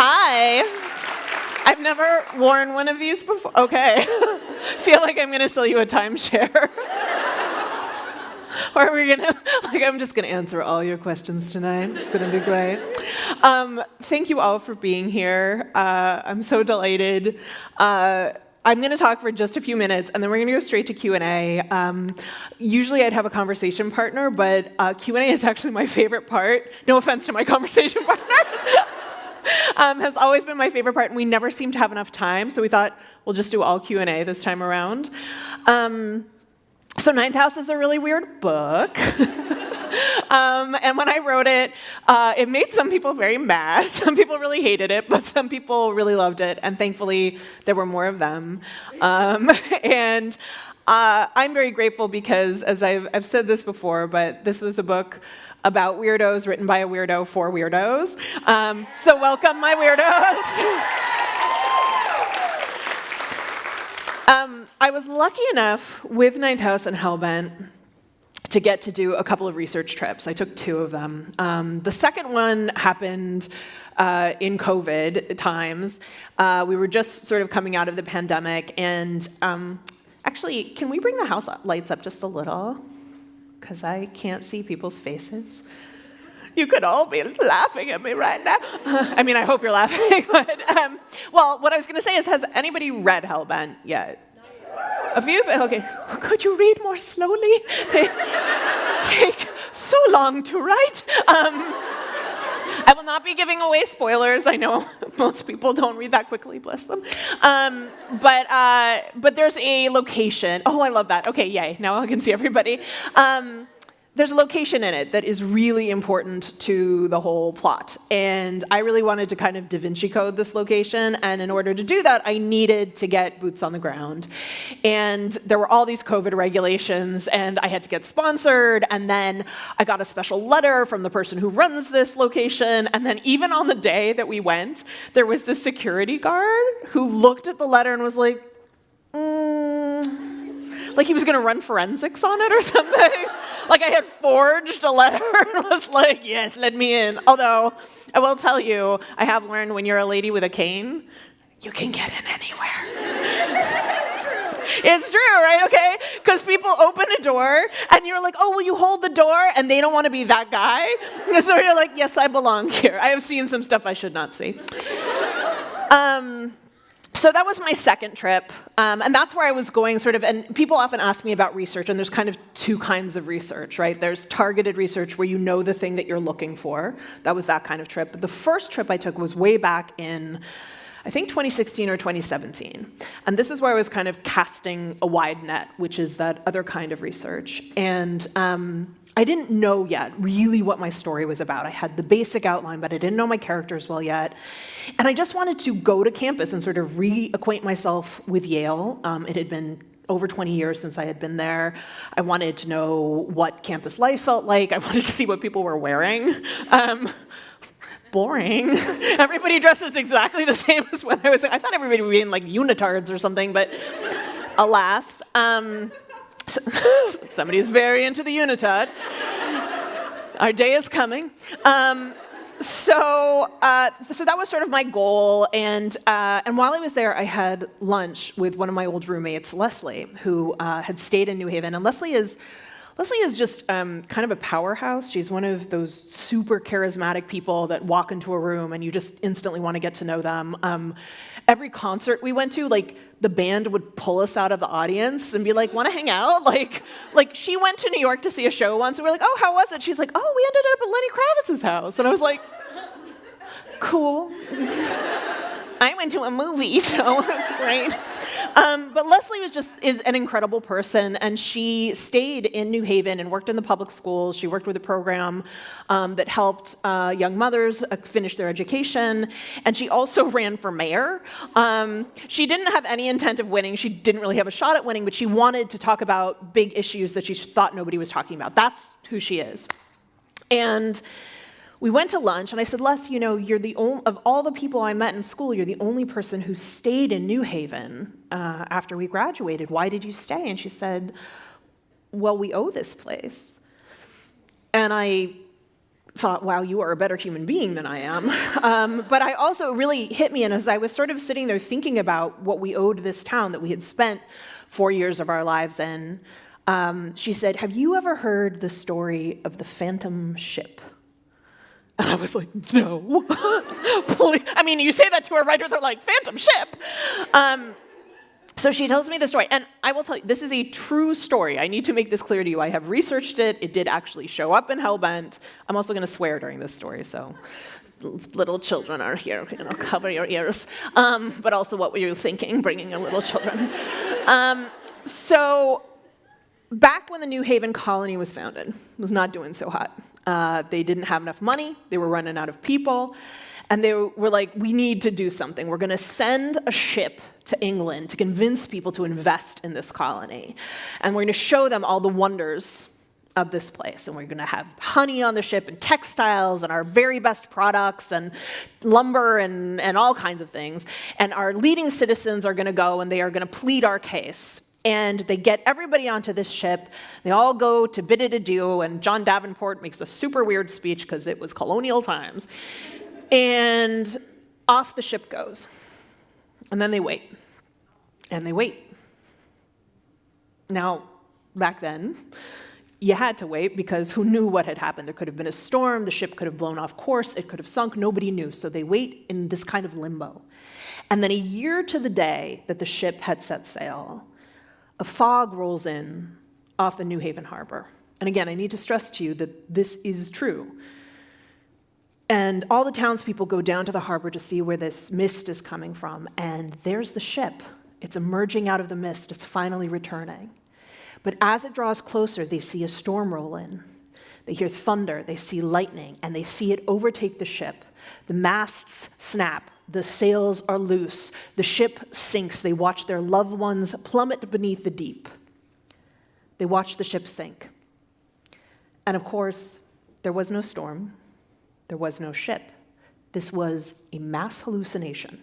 Hi. I've never worn one of these before. Okay. Feel like I'm going to sell you a timeshare. Or are we going to, I'm just going to answer all your questions tonight. It's going to be great. Thank you all for being here. I'm so delighted. I'm going to talk for just a few minutes, and then we're going to go straight to Q&A. Usually I'd have a conversation partner, but Q&A is actually my favorite part. No offense to my conversation partner. Has always been my favorite part, and we never seem to have enough time, so we thought we'll just do all Q&A this time around. So Ninth House is a really weird book. And when I wrote it, it made some people very mad. Some people really hated it, but some people really loved it, and thankfully there were more of them. And I'm very grateful because, as I've said this before, but this was a book about weirdos written by a weirdo for weirdos. So welcome, my weirdos. I was lucky enough with Ninth House and Hellbent to get to do a couple of research trips. I took 2 of them. The second one happened in COVID times. We were just sort of coming out of the pandemic, and actually, can we bring the house lights up just a little? Because I can't see people's faces. You could all be laughing at me right now. I mean, I hope you're laughing, but, well, what I was going to say is, has anybody read Hellbent yet? A few? Okay. Could you read more slowly? They take so long to write. I will not be giving away spoilers. I know most people don't read that quickly, bless them. But there's a location. Oh, I love that. Okay, yay. Now I can see everybody. There's a location in it that is really important to the whole plot. And I really wanted to kind of Da Vinci Code this location. And in order to do that, I needed to get boots on the ground. And there were all these COVID regulations, and I had to get sponsored. And then I got a special letter from the person who runs this location. And then even on the day that we went, there was this security guard who looked at the letter and was like, like he was going to run forensics on it or something. Like I had forged a letter and was like, yes, let me in. Although, I will tell you, I have learned when you're a lady with a cane, you can get in anywhere. It's true, right? Okay? Because people open a door, and you're like, oh, will you hold the door? And they don't want to be that guy. And so you're like, yes, I belong here. I have seen some stuff I should not see. So that was my second trip, and that's where I was going sort of, and people often ask me about research, and there's kind of 2 kinds of research, right? There's targeted research where you know the thing that you're looking for. That was that kind of trip. But the first trip I took was way back in, I think 2016 or 2017. And this is where I was kind of casting a wide net, which is that other kind of research. And I didn't know yet really what my story was about. I had the basic outline, but I didn't know my characters well yet. And I just wanted to go to campus and sort of reacquaint myself with Yale. It had been over 20 years since I had been there. I wanted to know what campus life felt like. I wanted to see what people were wearing. Boring. Everybody dresses exactly the same as when I was. I thought everybody would be in like unitards or something, but alas. Somebody is very into the unitard. Our day is coming. So that was sort of my goal, and while I was there, I had lunch with one of my old roommates, Leslie, who had stayed in New Haven. And Leslie is just kind of a powerhouse. She's one of those super charismatic people that walk into a room and you just instantly want to get to know them. Every concert we went to, like, the band would pull us out of the audience and be like, want to hang out? Like she went to New York to see a show once, and we were like, oh, how was it? She's like, oh, we ended up at Lenny Kravitz's house. And I was like, cool. I went to a movie, so that's great. But Leslie is an incredible person, and she stayed in New Haven and worked in the public schools. She worked with a program that helped young mothers finish their education, and she also ran for mayor. She didn't have any intent of winning. She didn't really have a shot at winning, but she wanted to talk about big issues that she thought nobody was talking about. That's who she is. And we went to lunch, and I said, Les, you know, you're the only, of all the people I met in school, you're the only person who stayed in New Haven after we graduated. Why did you stay? And she said, well, we owe this place. And I thought, wow, you are a better human being than I am. But I also, it really hit me, and as I was sort of sitting there thinking about what we owed this town that we had spent 4 years of our lives in, she said, have you ever heard the story of the Phantom Ship? And I was like, no. Please. I mean, you say that to a writer, they're like, Phantom Ship? So she tells me the story, and I will tell you, this is a true story. I need to make this clear to you. I have researched it. It did actually show up in Hellbent. I'm also going to swear during this story, so little children are here. Cover your ears. But also, what were you thinking, bringing your little children? So back when the New Haven colony was founded, it was not doing so hot. They didn't have enough money. They were running out of people. And they were like, we need to do something. We're going to send a ship to England to convince people to invest in this colony. And we're going to show them all the wonders of this place. And we're going to have honey on the ship and textiles and our very best products and lumber and all kinds of things. And our leading citizens are going to go and they are going to plead our case. And they get everybody onto this ship. They all go to bid it adieu. And John Davenport makes a super weird speech because it was colonial times. And off the ship goes. And then they wait. And they wait. Now, back then, you had to wait because who knew what had happened? There could have been a storm, the ship could have blown off course, it could have sunk, nobody knew. So they wait in this kind of limbo. And then a year to the day that the ship had set sail, a fog rolls in off the New Haven harbor. And again, I need to stress to you that this is true. And all the townspeople go down to the harbor to see where this mist is coming from, and there's the ship. It's emerging out of the mist. It's finally returning. But as it draws closer, they see a storm roll in. They hear thunder, they see lightning, and they see it overtake the ship. The masts snap, the sails are loose, the ship sinks. They watch their loved ones plummet beneath the deep. They watch the ship sink. And of course, there was no storm. There was no ship. This was a mass hallucination.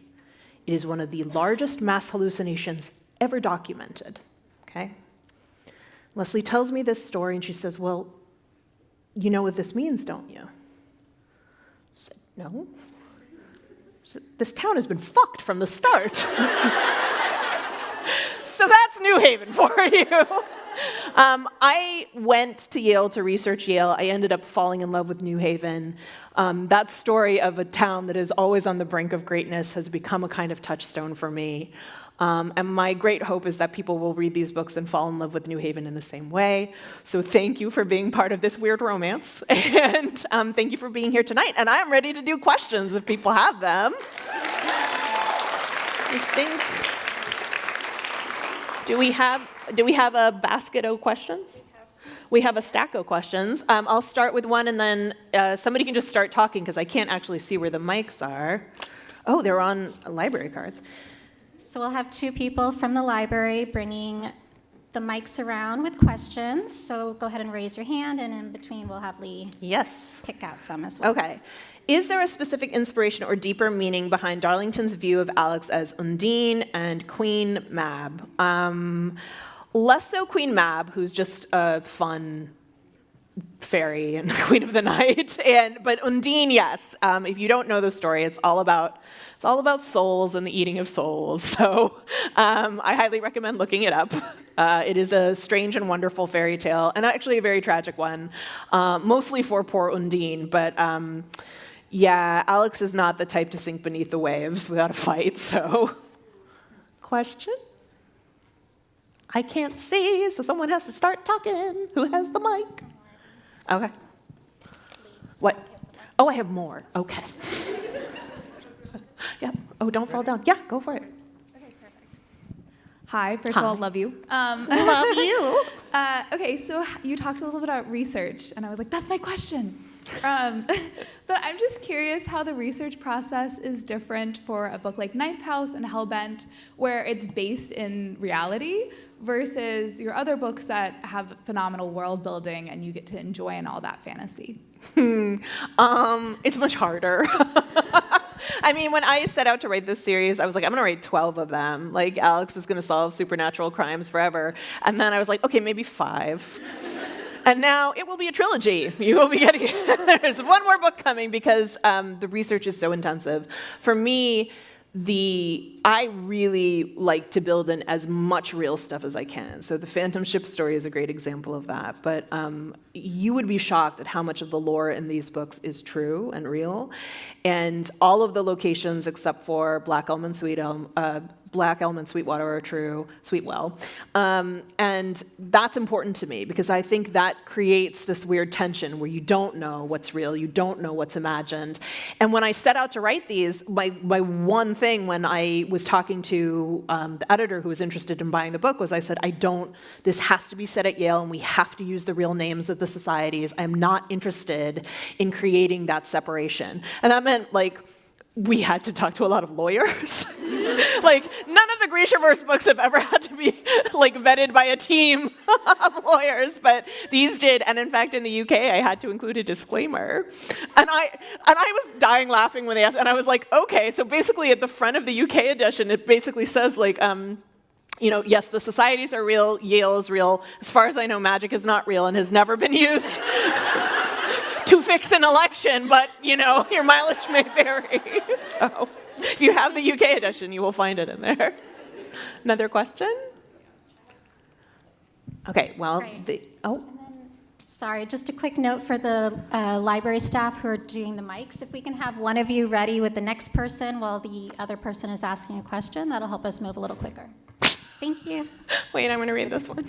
It is one of the largest mass hallucinations ever documented, okay? Leslie tells me this story, and she says, well, you know what this means, don't you? I said, no. She said, this town has been fucked from the start. So that's New Haven for you. I went to Yale to research Yale. I ended up falling in love with New Haven. That story of a town that is always on the brink of greatness has become a kind of touchstone for me. And my great hope is that people will read these books and fall in love with New Haven in the same way. So thank you for being part of this weird romance. And thank you for being here tonight. And I'm ready to do questions if people have them. I think... Do we have a basket of questions? We have a stack of questions. I'll start with one, and then somebody can just start talking, because I can't actually see where the mics are. Oh, they're on library cards. So we'll have two people from the library bringing the mics around with questions. So go ahead and raise your hand, and in between we'll have Lee pick out some as well. Okay. Is there a specific inspiration or deeper meaning behind Darlington's view of Alex as Undine and Queen Mab? Less so Queen Mab, who's just a fun fairy and Queen of the Night, but Undine, yes. If you don't know the story, it's all about souls and the eating of souls. So I highly recommend looking it up. It is a strange and wonderful fairy tale, and actually a very tragic one, mostly for poor Undine. But yeah, Alex is not the type to sink beneath the waves without a fight. So, question? I can't see, so someone has to start talking. Who has the mic? Okay. What? Oh, I have more. Okay. Yeah. Oh, don't fall down. Yeah, go for it. Okay, perfect. Hi. First of all, love you. Love you. Okay, so you talked a little bit about research, and I was like, that's my question. But I'm just curious how the research process is different for a book like Ninth House and Hellbent, where it's based in reality, versus your other books that have phenomenal world building and you get to enjoy in all that fantasy. It's much harder. I mean, when I set out to write this series, I was like, I'm going to write 12 of them. Like, Alex is going to solve supernatural crimes forever. And then I was like, okay, maybe 5. And now it will be a trilogy. You will be getting, there's one more book coming because the research is so intensive. For me, I really like to build in as much real stuff as I can. So the Phantom Ship story is a great example of that. But you would be shocked at how much of the lore in these books is true and real. And all of the locations except for Black Elm and Sweetwater are true, Sweetwell. And that's important to me because I think that creates this weird tension where you don't know what's real, you don't know what's imagined. And when I set out to write these, my one thing when I was talking to the editor who was interested in buying the book was I said, this has to be set at Yale and we have to use the real names of the societies. I'm not interested in creating that separation. And that meant we had to talk to a lot of lawyers. None of the Grishaverse books have ever had to be vetted by a team of lawyers, but these did. And in fact, in the UK, I had to include a disclaimer. And I was dying laughing when they asked, and I was like, okay, so basically at the front of the UK edition, it basically says yes, the societies are real, Yale is real. As far as I know, magic is not real and has never been used to fix an election, but your mileage may vary. So if you have the UK edition, you will find it in there. Another question? Okay, well, Sorry, just a quick note for the library staff who are doing the mics. If we can have one of you ready with the next person while the other person is asking a question, that'll help us move a little quicker. Thank you. Wait, I'm going to read this one.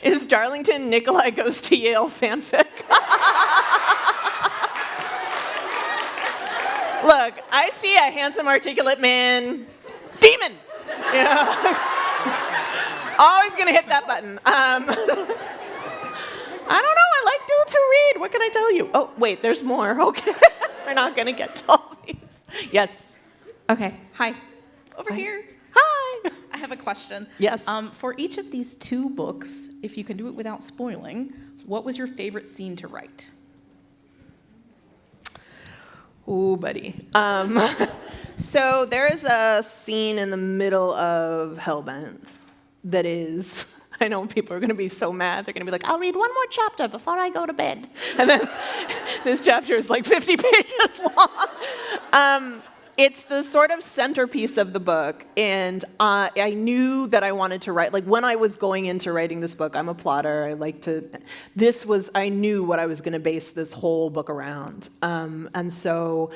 Is Darlington Nikolai Goes to Yale fanfic? Look, I see a handsome, articulate man. Demon! Always going to hit that button. I don't know. I like dudes who read. What can I tell you? Oh, wait, there's more. Okay. We're not going to get to all these. Yes. Okay. Hi. Over Hi. here. Hi. I have a question. Yes. For each of these 2 books, if you can do it without spoiling, what was your favorite scene to write? Ooh, buddy. So there is a scene in the middle of Hellbent that is, I know people are going to be so mad. They're going to be like, I'll read one more chapter before I go to bed. And then this chapter is 50 pages long. It's the sort of centerpiece of the book, and I knew that I wanted to write, when I was going into writing this book, I'm a plotter, I knew what I was going to base this whole book around. And so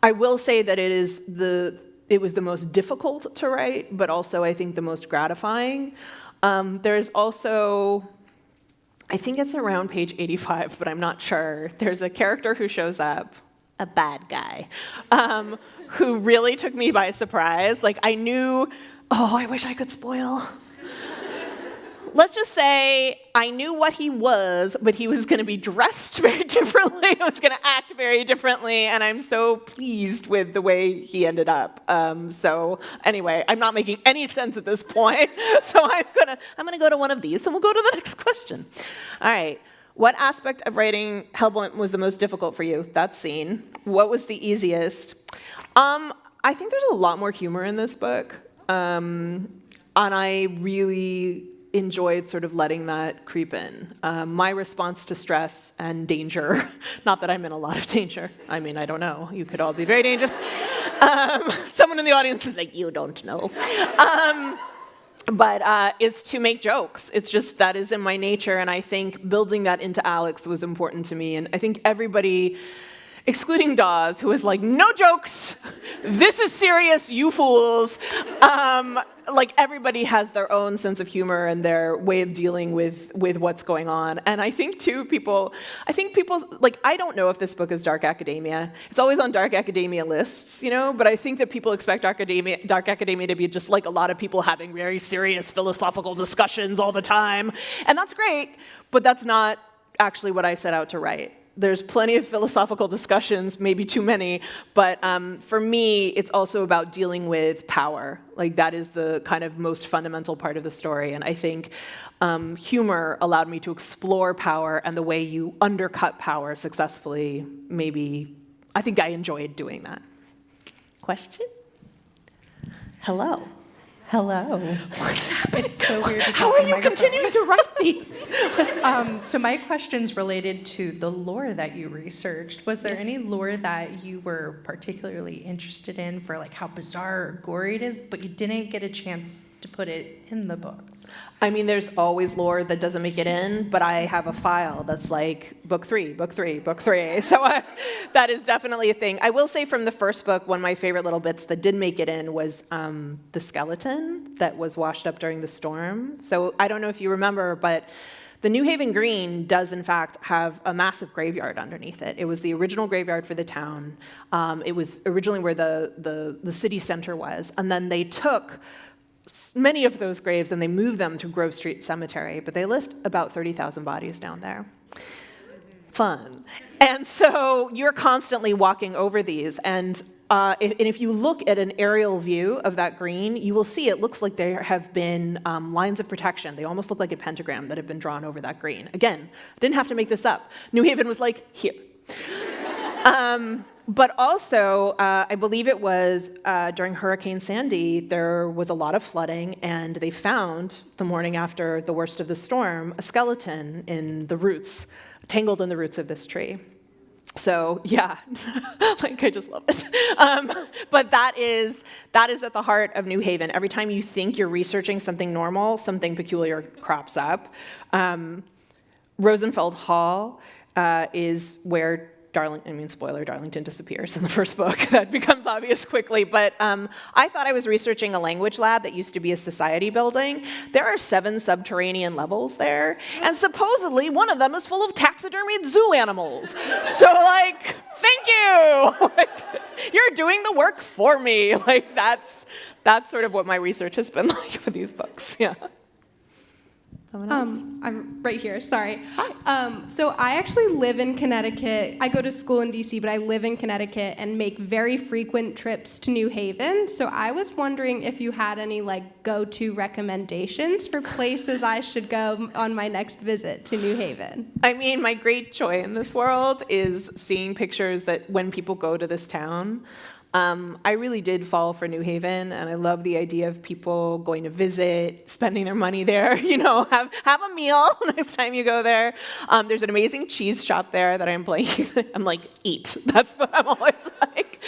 I will say that it was the most difficult to write, but also I think the most gratifying. There's also, I think it's around page 85, but I'm not sure. There's a character who shows up, a bad guy, who really took me by surprise. I knew, I wish I could spoil. Let's just say I knew what he was, but he was going to be dressed very differently. He was going to act very differently, and I'm so pleased with the way he ended up. So anyway, I'm not making any sense at this point. So I'm gonna go to one of these, and we'll go to the next question. All right. What aspect of writing Hellbent was the most difficult for you? That scene. What was the easiest? I think there's a lot more humor in this book, and I really enjoyed sort of letting that creep in. My response to stress and danger, not that I'm in a lot of danger. I mean, I don't know. You could all be very dangerous. Someone in the audience is like, you don't know. But is to make jokes. It's just that is in my nature, and I think building that into Alex was important to me. And I think everybody, excluding Dawes, who was like, no jokes, this is serious, you fools. Everybody has their own sense of humor and their way of dealing with what's going on. And I think too, people, I don't know if this book is dark academia. It's always on dark academia lists, but I think that people expect dark academia to be just like a lot of people having very serious philosophical discussions all the time. And that's great, but that's not actually what I set out to write. There's plenty of philosophical discussions, maybe too many, but for me, it's also about dealing with power. That is the kind of most fundamental part of the story, and I think humor allowed me to explore power and the way you undercut power successfully. I think I enjoyed doing that. Question? Hello. Hello. It's so weird to How talk are in you microphones. continuing to write these? So my question's related to the lore that you researched. Was there any lore that you were particularly interested in for like how bizarre or gory it is, but you didn't get a chance to put it in the books? I mean, there's always lore that doesn't make it in, but I have a file that's like book 3, book 3, book 3. So that is definitely a thing. I will say from the first book, one of my favorite little bits that did make it in was the skeleton that was washed up during the storm. So I don't know if you remember, but the New Haven Green does, in fact, have a massive graveyard underneath it. It was the original graveyard for the town. It was originally where the city center was. And then they took many of those graves and they moved them to Grove Street Cemetery, but they left about 30,000 bodies down there. Fun. And so you're constantly walking over these, and if you look at an aerial view of that green, you will see it looks like there have been lines of protection. They almost look like a pentagram that have been drawn over that green. Again, I didn't have to make this up. New Haven was like, here. But also, I believe it was during Hurricane Sandy, there was a lot of flooding, and they found, the morning after the worst of the storm, a skeleton in the roots, tangled in the roots of this tree. So yeah, like I just love it. But that is at the heart of New Haven. Every time you think you're researching something normal, something peculiar crops up. Rosenfeld Hall is where Darlington disappears in the first book. That becomes obvious quickly. But I thought I was researching a language lab that used to be a society building. There are 7 subterranean levels there, and supposedly one of them is full of taxidermied zoo animals. So, like, thank you. Like, you're doing the work for me. Like, that's sort of what my research has been like for these books. Yeah. I'm right here, sorry. So I actually live in Connecticut. I go to school in DC, but I live in Connecticut and make very frequent trips to New Haven. So I was wondering if you had any like go-to recommendations for places I should go on my next visit to New Haven. I mean, my great joy in this world is seeing pictures that when people go to this town, I really did fall for New Haven, and I love the idea of people going to visit, spending their money there, you know, have a meal next time you go there. There's an amazing cheese shop there that I'm blanking. I'm like, eat. That's what I'm always like.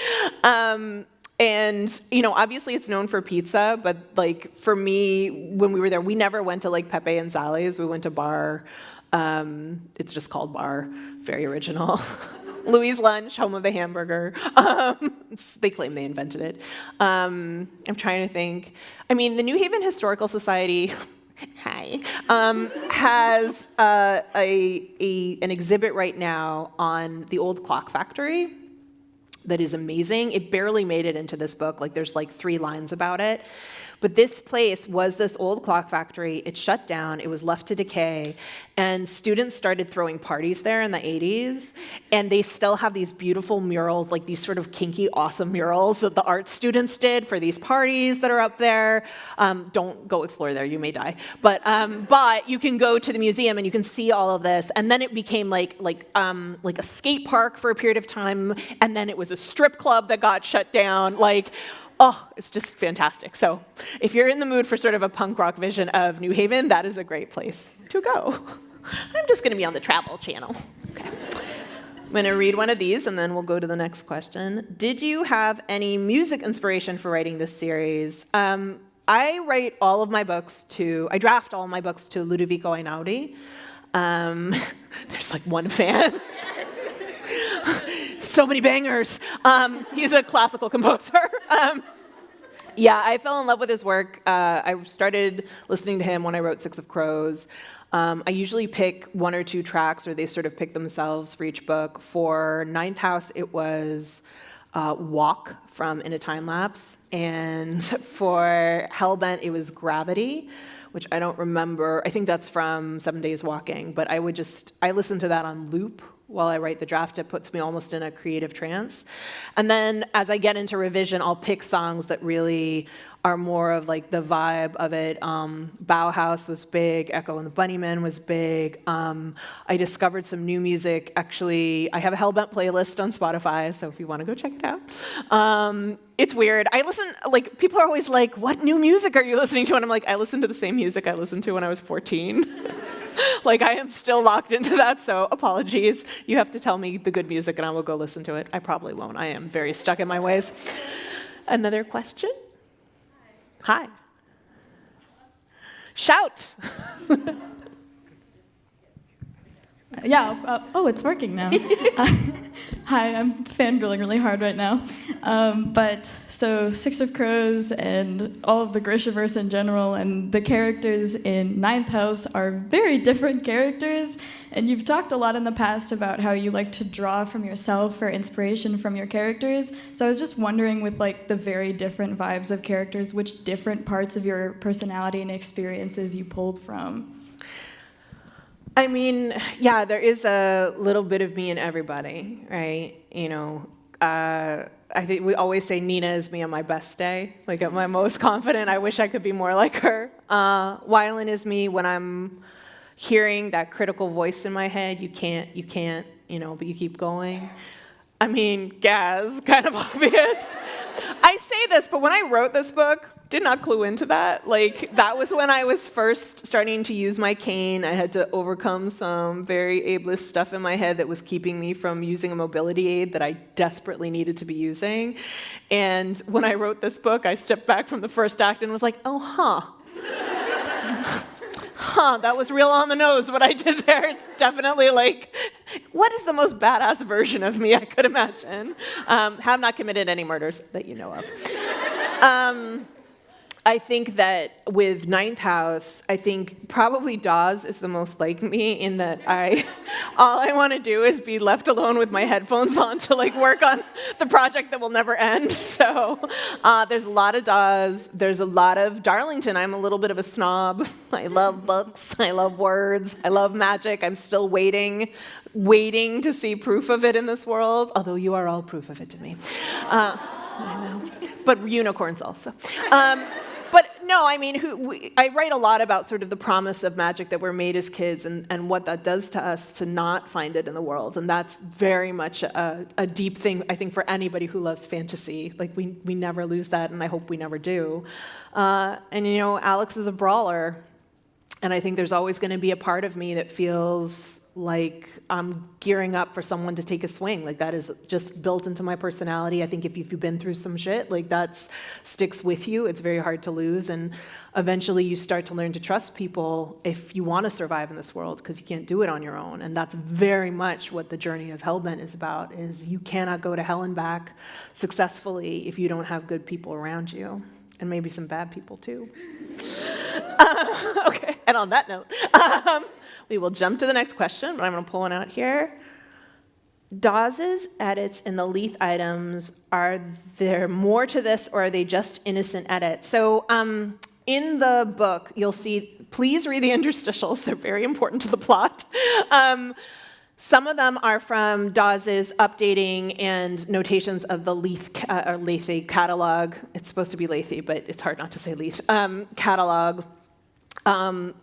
And, you know, obviously it's known for pizza, but like for me, when we were there, we never went to like Pepe and Sally's. We went to Bar. It's just called Bar. Very original. Louis' Lunch, home of the hamburger. They claim they invented it. I'm trying to think. I mean, the New Haven Historical Society, has an exhibit right now on the old clock factory that is amazing. It barely made it into this book. Like, there's like 3 lines about it. But this place was this old clock factory. It shut down. It was left to decay. And students started throwing parties there in the 80s. And they still have these beautiful murals, like these sort of kinky, awesome murals that the art students did for these parties that are up there. Don't go explore there. You may die. But you can go to the museum and you can see all of this. And then it became like a skate park for a period of time. And then it was a strip club that got shut down. Like, oh, it's just fantastic. So if you're in the mood for sort of a punk rock vision of New Haven, that is a great place to go. I'm just going to be on the Travel Channel. Okay. I'm going to read one of these, and then we'll go to the next question. Did you have any music inspiration for writing this series? I draft all of my books to Ludovico Einaudi. There's like one fan. So many bangers. He's a classical composer. Yeah, I fell in love with his work. I started listening to him when I wrote Six of Crows. I usually pick 1 or 2 tracks, or they sort of pick themselves for each book. For Ninth House, it was Walk from In a Time Lapse. And for Hellbent, it was Gravity, which I don't remember. I think that's from 7 Days Walking. But I listened to that on loop while I write the draft. It puts me almost in a creative trance. And then as I get into revision, I'll pick songs that really are more of like the vibe of it. Bauhaus was big, Echo and the Bunnymen was big. I discovered some new music. Actually, I have a Hellbent playlist on Spotify, so if you want to go check it out. It's weird. I listen, like, people are always like, what new music are you listening to? And I'm like, I listen to the same music I listened to when I was 14. Like, I am still locked into that, so apologies. You have to tell me the good music and I will go listen to it. I probably won't. I am very stuck in my ways. Another question? Hi. Shout. Yeah. Oh, it's working now. Hi, I'm fangirling really hard right now. So Six of Crows and all of the Grishaverse in general and the characters in Ninth House are very different characters. And you've talked a lot in the past about how you like to draw from yourself or inspiration from your characters. So I was just wondering, with like the very different vibes of characters, which different parts of your personality and experiences you pulled from? I mean, yeah, there is a little bit of me in everybody, right? You know, I think we always say Nina is me on my best day. Like at my most confident, I wish I could be more like her. Wylan is me when I'm hearing that critical voice in my head. You can't, you know, but you keep going. I mean, Gaz, kind of obvious. I say this, but when I wrote this book, did not clue into that. Like, that was when I was first starting to use my cane. I had to overcome some very ableist stuff in my head that was keeping me from using a mobility aid that I desperately needed to be using. And when I wrote this book, I stepped back from the first act and was like, oh, that was real on the nose what I did there. It's definitely like, what is the most badass version of me I could imagine? Have not committed any murders that you know of. I think that with Ninth House, I think probably Dawes is the most like me in that all I want to do is be left alone with my headphones on to like work on the project that will never end. So there's a lot of Dawes. There's a lot of Darlington. I'm a little bit of a snob. I love books. I love words. I love magic. I'm still waiting to see proof of it in this world, although you are all proof of it to me. I know. But unicorns also. But no, I mean, I write a lot about sort of the promise of magic that we're made as kids and what that does to us to not find it in the world. And that's very much a deep thing, I think, for anybody who loves fantasy. Like, we never lose that, and I hope we never do. And, you know, Alex is a brawler, and I think there's always going to be a part of me that feels like I'm gearing up for someone to take a swing. Like, that is just built into my personality. I think if you've been through some shit, like, that sticks with you. It's very hard to lose. And eventually you start to learn to trust people if you want to survive in this world, because you can't do it on your own. And that's very much what the journey of Hellbent is about, is you cannot go to hell and back successfully if you don't have good people around you. And maybe some bad people, too. Okay, and on that note, we will jump to the next question, but I'm going to pull one out here. Dawes's edits in the Leith items, are there more to this, or are they just innocent edits? So in the book, you'll see, please read the interstitials. They're very important to the plot. Some of them are from Dawes's updating and notations of the Leith or Lethe catalog. It's supposed to be Lethe, but it's hard not to say Leith. Catalog. I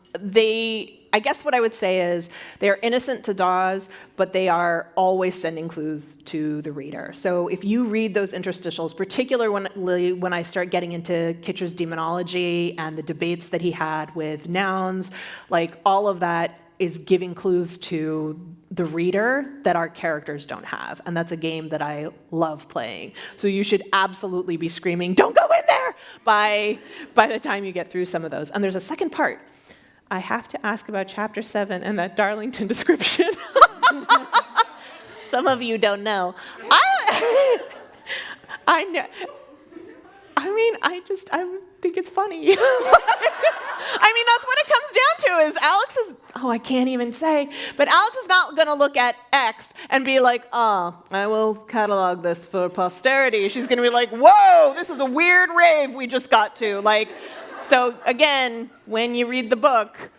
guess what I would say is they're innocent to Dawes, but they are always sending clues to the reader. So if you read those interstitials, particularly when I start getting into Kitcher's demonology and the debates that he had with nouns, like all of that is giving clues to the reader that our characters don't have. And that's a game that I love playing. So you should absolutely be screaming, "Don't go in there!" by the time you get through some of those. And there's a second part. I have to ask about Chapter 7 and that Darlington description. Some of you don't know. I know. I think it's funny. I mean, that's what it comes down to, is Alex is, I can't even say, but Alex is not going to look at X and be like, I will catalog this for posterity. She's going to be like, whoa, this is a weird rave we just got to. Like, so again, when you read the book,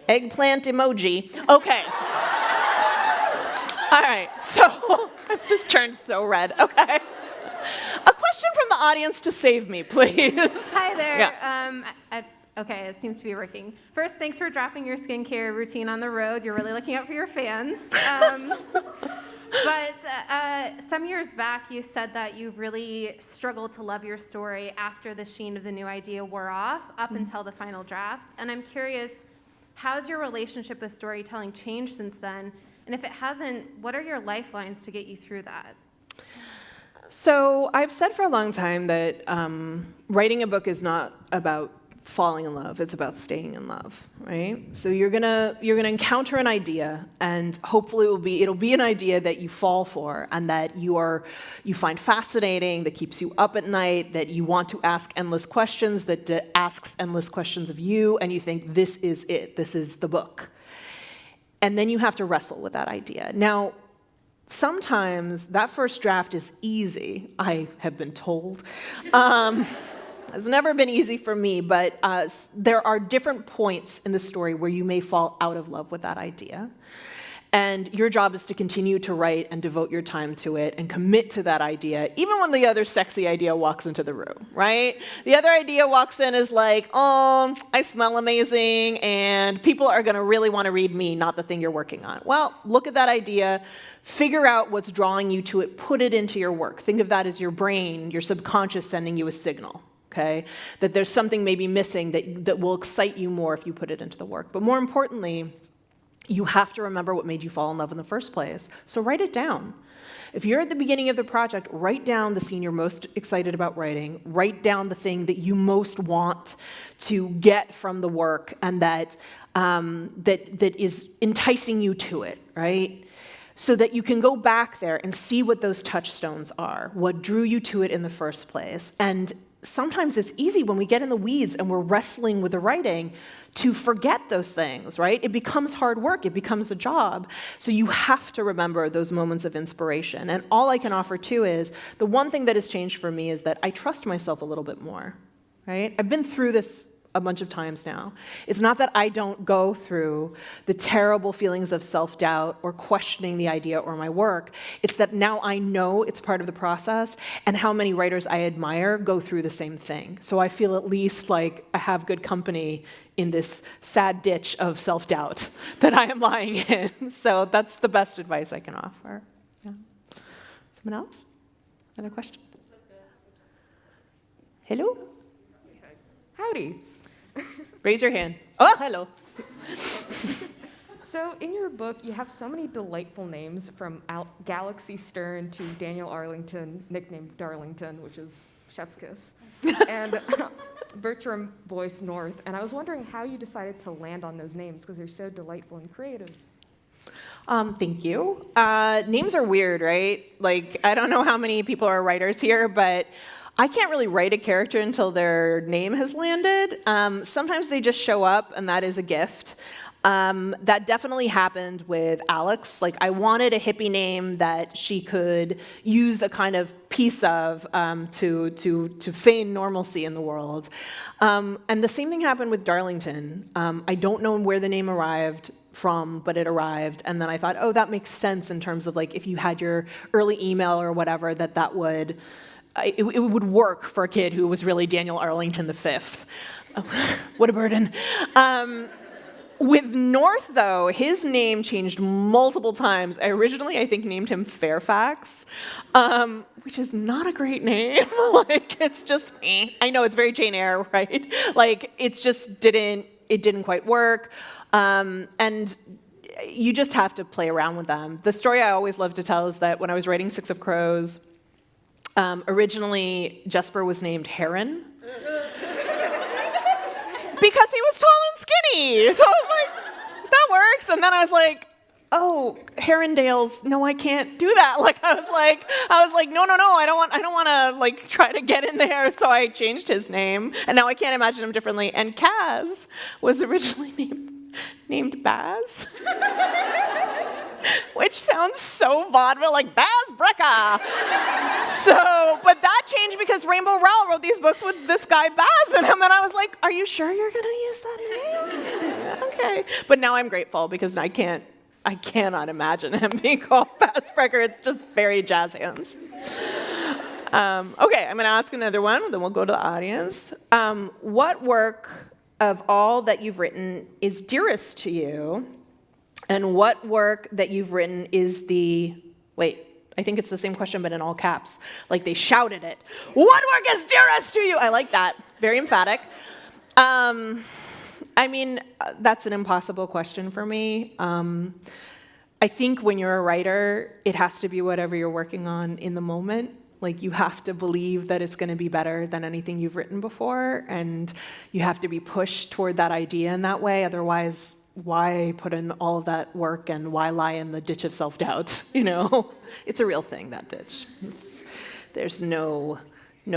eggplant emoji. Okay. All right, so I've just turned so red. Okay. A question from the audience to save me, please. Hi there. Yeah. Okay, it seems to be working. First, thanks for dropping your skincare routine on the road. You're really looking out for your fans. But some years back, you said that you really struggled to love your story after the sheen of the new idea wore off, up until the final draft. And I'm curious, how's your relationship with storytelling changed since then? And if it hasn't, what are your lifelines to get you through that? So I've said for a long time that writing a book is not about falling in love, it's about staying in love, right? So you're gonna encounter an idea, and hopefully it'll be an idea that you fall for and that you find fascinating, that keeps you up at night, that you want to ask endless questions, that asks endless questions of you, and you think this is it, this is the book. And then you have to wrestle with that idea. Now, sometimes that first draft is easy, I have been told. It's never been easy for me, but there are different points in the story where you may fall out of love with that idea. And your job is to continue to write and devote your time to it and commit to that idea, even when the other sexy idea walks into the room, right? The other idea walks in is like, oh, I smell amazing, and people are gonna really wanna read me, not the thing you're working on. Well, look at that idea, figure out what's drawing you to it, put it into your work. Think of that as your brain, your subconscious sending you a signal. Okay? That there's something maybe missing that will excite you more if you put it into the work. But more importantly, you have to remember what made you fall in love in the first place. So write it down. If you're at the beginning of the project, write down the scene you're most excited about writing. Write down the thing that you most want to get from the work and that is enticing you to it, right? So that you can go back there and see what those touchstones are, what drew you to it in the first place. And sometimes it's easy when we get in the weeds and we're wrestling with the writing to forget those things, right? It becomes hard work, it becomes a job. So you have to remember those moments of inspiration. And all I can offer too is, the one thing that has changed for me is that I trust myself a little bit more, right? I've been through this a bunch of times now. It's not that I don't go through the terrible feelings of self-doubt or questioning the idea or my work. It's that now I know it's part of the process, and how many writers I admire go through the same thing. So I feel at least like I have good company in this sad ditch of self-doubt that I am lying in. So that's the best advice I can offer. Yeah. Someone else? Another question? Hello? Howdy. Raise your hand. Oh, hello. So in your book, you have so many delightful names, from Galaxy Stern to Daniel Arlington, nicknamed Darlington, which is chef's kiss, and Bertram Boyce North. And I was wondering how you decided to land on those names, because they're so delightful and creative. Thank you. Names are weird, right? Like, I don't know how many people are writers here, but I can't really write a character until their name has landed. Sometimes they just show up, and that is a gift. That definitely happened with Alex. Like, I wanted a hippie name that she could use a kind of piece of to feign normalcy in the world. And the same thing happened with Darlington. I don't know where the name arrived from, but it arrived, and then I thought, oh, that makes sense in terms of like if you had your early email or whatever, that would. It would work for a kid who was really Daniel Arlington V. What a burden. With North, though, his name changed multiple times. I originally, I think, named him Fairfax, which is not a great name. Like, it's just me. I know, it's very Jane Eyre, right? Like, it didn't quite work. And you just have to play around with them. The story I always love to tell is that when I was writing Six of Crows, originally, Jesper was named Heron because he was tall and skinny. So I was like, that works. And then I was like, oh, Herondale's, no, I can't do that. Like, I was like, no, I don't want to like try to get in there. So I changed his name, and now I can't imagine him differently. And Kaz was originally named Baz. Which sounds so vaudeville, like Baz Breca. So, but that changed because Rainbow Rowell wrote these books with this guy Baz in them, and I was like, are you sure you're gonna use that name? Okay. But now I'm grateful because I can't I cannot imagine him being called fast breaker. It's just very jazz hands. Okay, I'm going to ask another one, then we'll go to the audience. What work of all that you've written is dearest to you, and what work that you've written is wait, I think it's the same question, but in all caps. Like they shouted it. What work is dearest to you? I like that. Very emphatic. I mean, that's an impossible question for me. I think when you're a writer, it has to be whatever you're working on in the moment. Like you have to believe that it's going to be better than anything you've written before, and you have to be pushed toward that idea in that way. Otherwise, why put in all of that work and why lie in the ditch of self-doubt? You know, it's a real thing, that ditch. There's no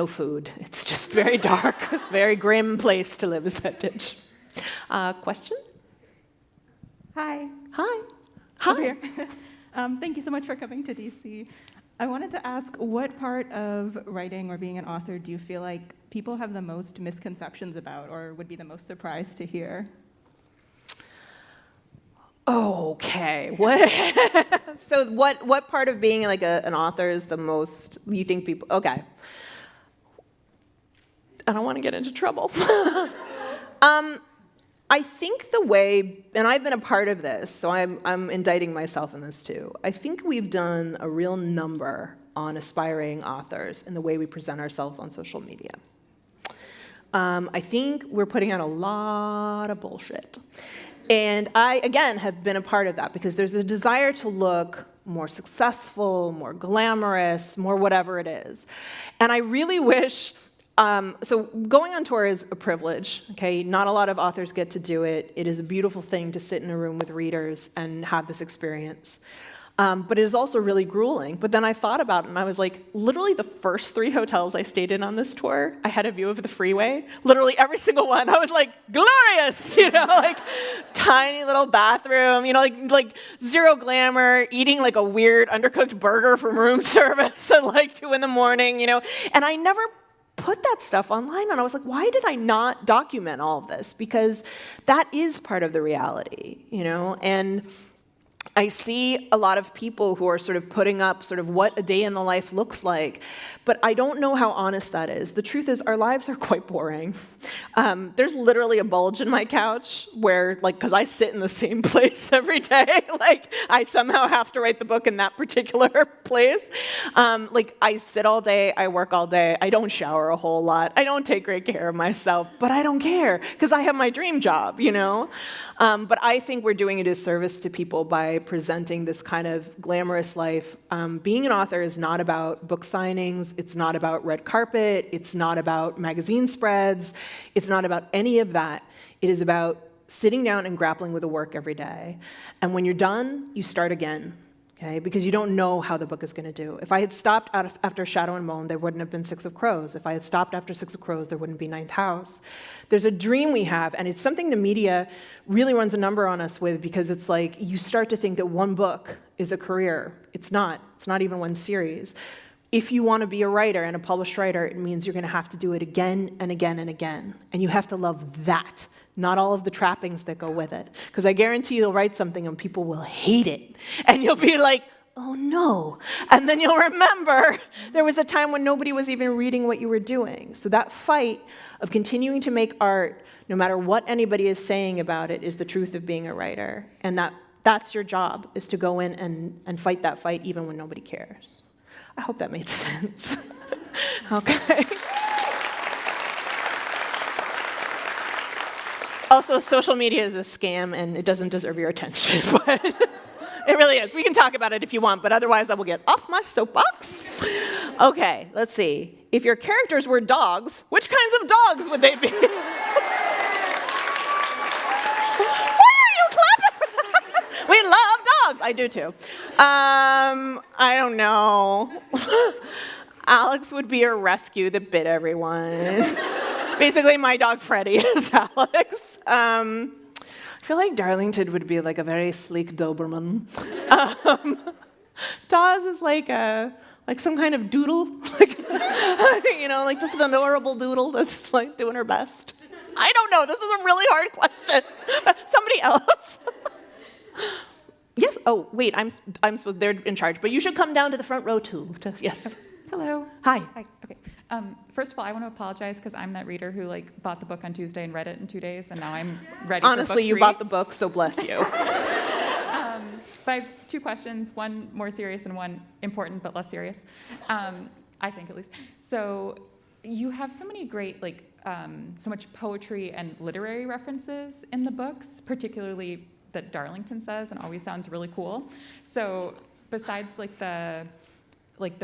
food. It's just very dark, very grim place to live is that ditch. Question? Hi. Hi. Over here. Thank you so much for coming to DC. I wanted to ask, what part of writing or being an author do you feel like people have the most misconceptions about or would be the most surprised to hear? Okay. So what part of being like an author is the most you think people? Okay. I don't want to get into trouble. I think the way, and I've been a part of this, so I'm indicting myself in this too. I think we've done a real number on aspiring authors in the way we present ourselves on social media. I think we're putting out a lot of bullshit. And I, again, have been a part of that because there's a desire to look more successful, more glamorous, more whatever it is. And I really wish, so going on tour is a privilege, okay? Not a lot of authors get to do it. It is a beautiful thing to sit in a room with readers and have this experience. But it is also really grueling. But then I thought about it, and I was like, literally the first 3 hotels I stayed in on this tour, I had a view of the freeway. Literally every single one. I was like, glorious, you know, like tiny little bathroom, you know, like zero glamour, eating like a weird undercooked burger from room service at like 2 a.m, you know. And I never put that stuff online, and I was like, why did I not document all of this? Because that is part of the reality, you know. And I see a lot of people who are sort of putting up sort of what a day in the life looks like, but I don't know how honest that is. The truth is our lives are quite boring. There's literally a bulge in my couch where, like, because I sit in the same place every day, like I somehow have to write the book in that particular place. Like I sit all day, I work all day, I don't shower a whole lot, I don't take great care of myself, but I don't care because I have my dream job, you know? But I think we're doing a disservice to people by presenting this kind of glamorous life. Being an author is not about book signings, it's not about red carpet, it's not about magazine spreads, it's not about any of that. It is about sitting down and grappling with the work every day. And when you're done, you start again. Okay, because you don't know how the book is going to do. If I had stopped after Shadow and Bone, there wouldn't have been Six of Crows. If I had stopped after Six of Crows, there wouldn't be Ninth House. There's a dream we have, and it's something the media really runs a number on us with because it's like you start to think that one book is a career. It's not. It's not even one series. If you want to be a writer and a published writer, it means you're going to have to do it again and again and again. And you have to love that, not all of the trappings that go with it. Because I guarantee you'll write something and people will hate it. And you'll be like, oh no. And then you'll remember there was a time when nobody was even reading what you were doing. So that fight of continuing to make art, no matter what anybody is saying about it, is the truth of being a writer. And that's your job, is to go in and fight that fight even when nobody cares. I hope that made sense. Okay. Also, social media is a scam, and it doesn't deserve your attention, but it really is. We can talk about it if you want, but otherwise I will get off my soapbox. Okay, let's see. If your characters were dogs, which kinds of dogs would they be? Why are you clapping? We love dogs. I do too. I don't know. Alex would be a rescue that bit everyone. Basically, my dog Freddie is Alex. I feel like Darlington would be like a very sleek Doberman. Dawes is like some kind of doodle, like, you know, like just an adorable doodle that's like doing her best. I don't know. This is a really hard question. Somebody else. Yes. Oh, wait. I'm supposed. They're in charge, but you should come down to the front row too. Yes. Hello. Hi. Hi. Okay. First of all, I want to apologize because I'm that reader who bought the book on Tuesday and read it in 2 days, and now I'm ready. Honestly, for book you 3. bought the book, so bless you. But I have 2 questions, one more serious and one important but less serious, I think at least. So you have so many great, so much poetry and literary references in the books, particularly that Darlington says and always sounds really cool. So besides the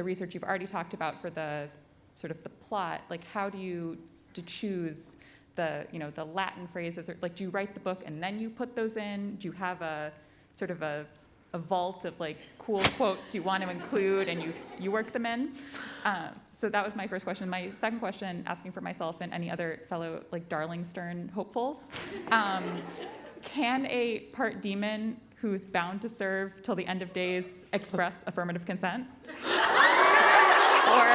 research you've already talked about for the sort of the plot, how do you choose the Latin phrases, or do you write the book and then you put those in? Do you have a sort of a vault of cool quotes you want to include and you work them in? So that was my first question. My second question, asking for myself and any other fellow Darling Stern hopefuls, can a part demon who's bound to serve till the end of days express affirmative consent? Or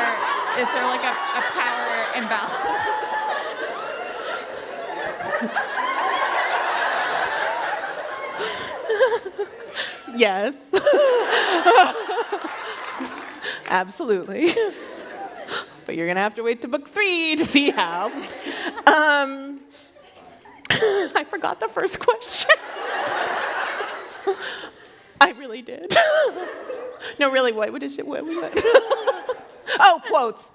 is there a power imbalance? Yes. Absolutely. But you're going to have to wait to book 3 to see how. I forgot the first question. I really did. No, really, what was it? Oh, quotes.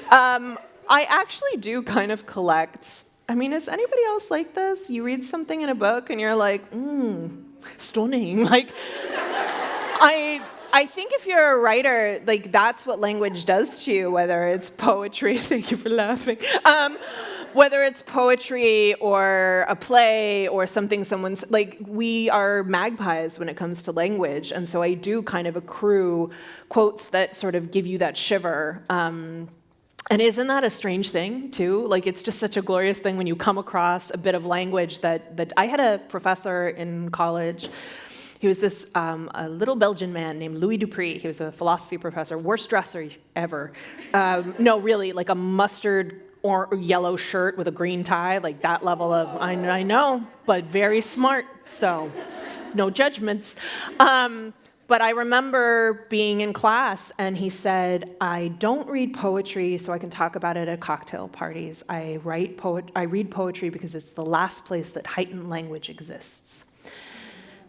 I actually do kind of collect. I mean, is anybody else like this? You read something in a book and you're like, stunning. I think if you're a writer, that's what language does to you, whether it's poetry, thank you for laughing, whether it's poetry or a play or something someone's, we are magpies when it comes to language, and so I do kind of accrue quotes that sort of give you that shiver. And isn't that a strange thing, too? It's just such a glorious thing when you come across a bit of language that I had a professor in college. He was this a little Belgian man named Louis Dupree. He was a philosophy professor, worst dresser ever. No, really, a mustard or yellow shirt with a green tie, that level of, I know, but very smart, so no judgments. But I remember being in class, and he said, I don't read poetry so I can talk about it at cocktail parties. I read poetry because it's the last place that heightened language exists.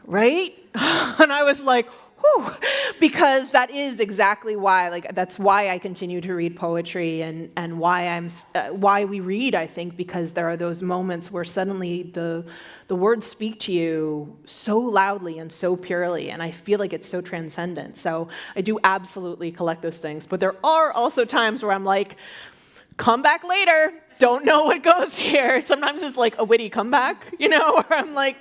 Right? And I was like, whew, because that is exactly why, that's why I continue to read poetry and why we read, I think, because there are those moments where suddenly the words speak to you so loudly and so purely, and I feel like it's so transcendent. So I do absolutely collect those things. But there are also times where I'm like, come back later, don't know what goes here. Sometimes it's a witty comeback, where I'm like,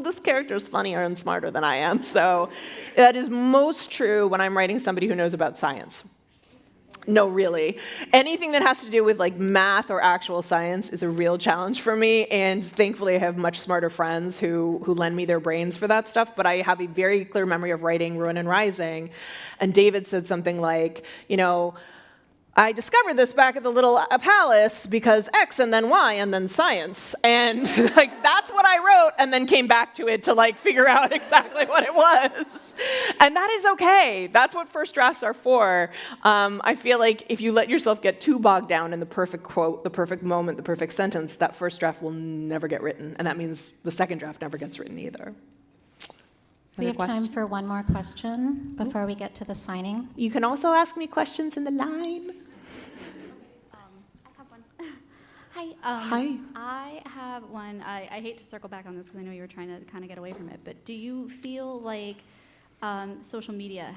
this character is funnier and smarter than I am. So that is most true when I'm writing somebody who knows about science. No, really. Anything that has to do with math or actual science is a real challenge for me, and thankfully I have much smarter friends who lend me their brains for that stuff, but I have a very clear memory of writing Ruin and Rising, and David said something like, I discovered this back at the little palace because X and then Y and then science. And that's what I wrote, and then came back to it to figure out exactly what it was. And that is okay. That's what first drafts are for. I feel like if you let yourself get too bogged down in the perfect quote, the perfect moment, the perfect sentence, that first draft will never get written. And that means the second draft never gets written either. We have time for one more question before we get to the signing. You can also ask me questions in the line. I have one. Hi. Hi. I have one. I hate to circle back on this because I know you were trying to kind of get away from it, but do you feel like social media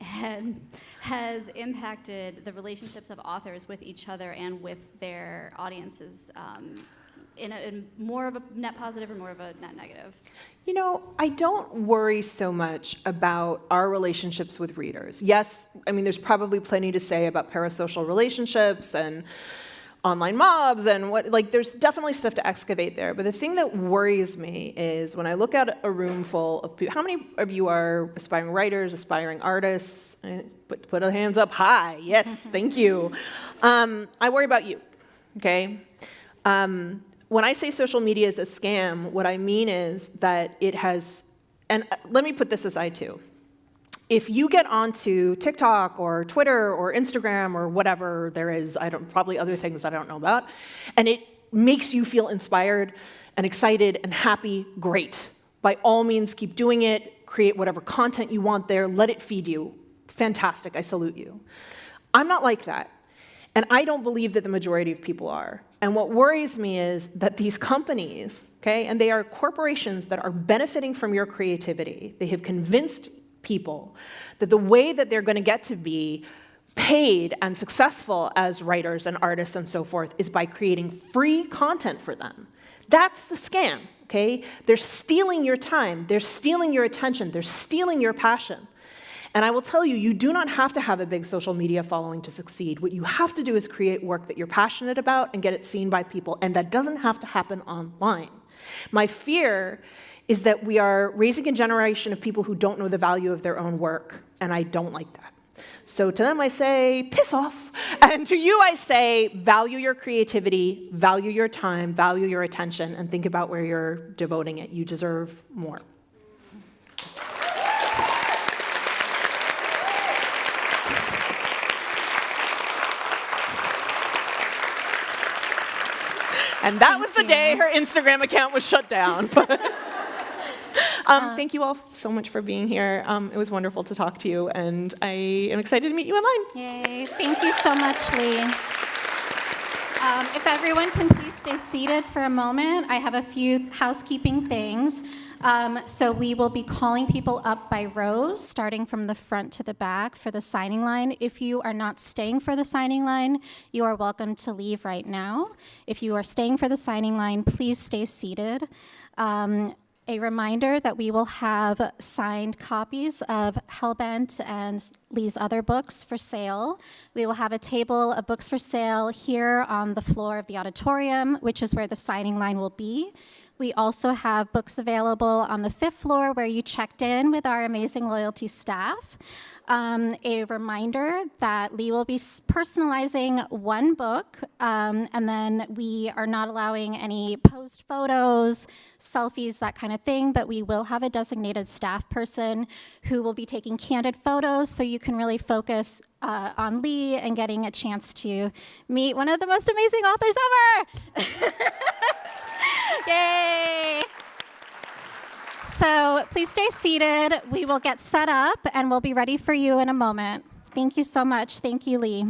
has impacted the relationships of authors with each other and with their audiences in more of a net positive or more of a net negative? I don't worry so much about our relationships with readers. Yes, there's probably plenty to say about parasocial relationships and online mobs and there's definitely stuff to excavate there. But the thing that worries me is when I look at a room full of people, how many of you are aspiring writers, aspiring artists? Put a hands up high. Yes, thank you. I worry about you, okay? when I say social media is a scam, what I mean is that it has, and let me put this aside too. If you get onto TikTok or Twitter or Instagram or whatever there is, probably other things I don't know about, and it makes you feel inspired and excited and happy, great. By all means, keep doing it, create whatever content you want there, let it feed you. Fantastic, I salute you. I'm not like that. And I don't believe that the majority of people are. And what worries me is that these companies, okay, and they are corporations that are benefiting from your creativity. They have convinced people that the way that they're going to get to be paid and successful as writers and artists and so forth is by creating free content for them. That's the scam, okay? They're stealing your time, they're stealing your attention, they're stealing your passion. And I will tell you, you do not have to have a big social media following to succeed. What you have to do is create work that you're passionate about and get it seen by people, and that doesn't have to happen online. My fear is that we are raising a generation of people who don't know the value of their own work, and I don't like that. So to them I say, piss off. And to you I say, value your creativity, value your time, value your attention, and think about where you're devoting it. You deserve more. And that was the day her Instagram account was shut down. Thank you all so much for being here. It was wonderful to talk to you, and I am excited to meet you online. Yay, thank you so much, Lee. If everyone can please stay seated for a moment, I have a few housekeeping things. So we will be calling people up by rows, starting from the front to the back for the signing line. If you are not staying for the signing line, you are welcome to leave right now. If you are staying for the signing line, please stay seated. A reminder that we will have signed copies of Hellbent and Lee's other books for sale. We will have a table of books for sale here on the floor of the auditorium, which is where the signing line will be. We also have books available on the 5th floor where you checked in with our amazing loyalty staff. A reminder that Lee will be personalizing one book, and then we are not allowing any posed photos, selfies, that kind of thing, but we will have a designated staff person who will be taking candid photos so you can really focus on Lee and getting a chance to meet one of the most amazing authors ever. Yay! So please stay seated. We will get set up and we'll be ready for you in a moment. Thank you so much. Thank you, Lee.